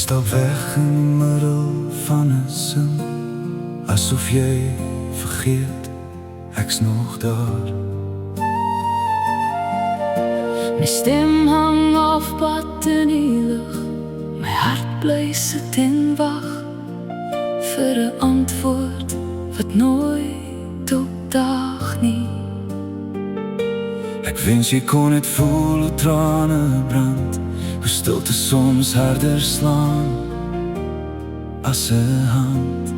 stap weg in die middel van 'n sin, asof jy vergeet, ek's nog daar. My stem hang af pad in die lug, my hart bly sit en wag vir 'n antwoord wat nooit opdaag nie. Ek wens jy kon net voel hoe trane brand, hoe stilte soms harder slaan as 'n hand.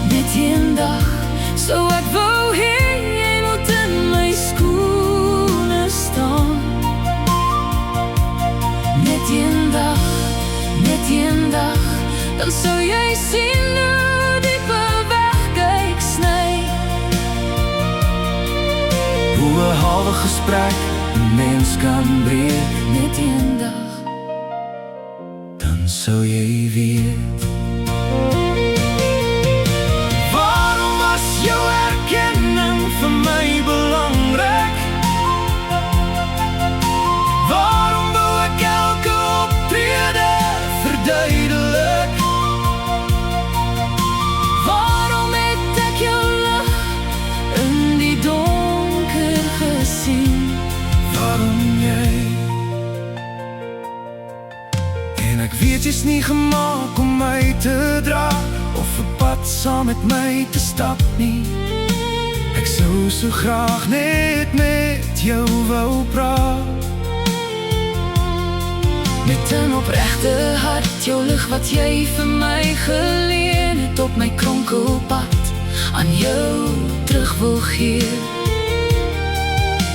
Net een dag, so ek wou hê jy moet in my skoene staan. Net een dag, dan sou jy sien hoe diepe weg kyk sny. Hoe 'n halwe gesprek 'n mens kan breek. Net een dag, dan sou jy weet. Waarom was jou erkenning vir my belangrik? Waarom wou ek elke optrede verduidelik? waarom het ek jou lig in die donker gesien? Waarom jy? En ek weet jy's nie gemaak om my te dra, of 'n pad saam met my te stap nie. Ek sou so graag net met jou wou praat. Met 'n opregte hart, jou lig wat jy vir my geleen het op my kronkelpad, aan jou terug wil gee.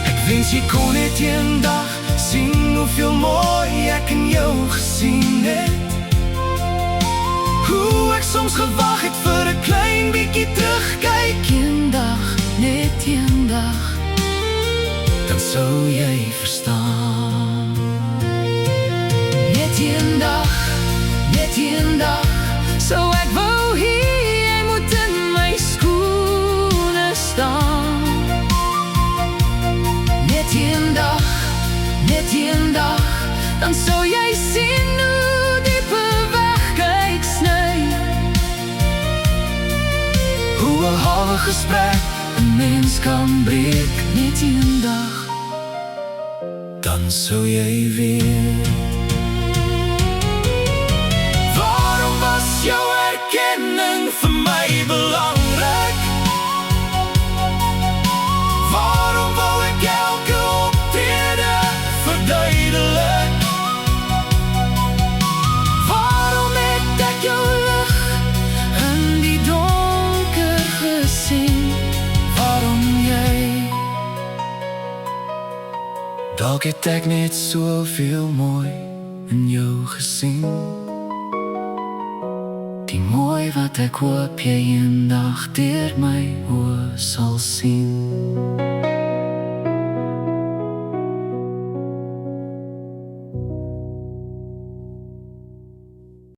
Ek wens jy kon net eendag sien hoeveel mooi ek in jou gesien het. Hoe ek soms gewag het vir 'n klein bietjie terugkyk. Eendag, net eendag, Dan sou jy verstaan. net een dag, so ek wou hê jy moet in my skoene staan. Net een dag, dan sou jy sien hoe diepe weg kyk sny. Hoe 'n halwe gesprek 'n mens kan breek. Net een dag, Dan sou jy weet. Waarom was jou erkenning vir my belangrik? Waarom wou ek elke optrede verduidelik? waarom het ek jou lig in die donker gesien? Waarom jy? Dalk het ek net soveel mooi in jou gesien. Die mooi wat ek hoop jy eendag deur my oë sal sien.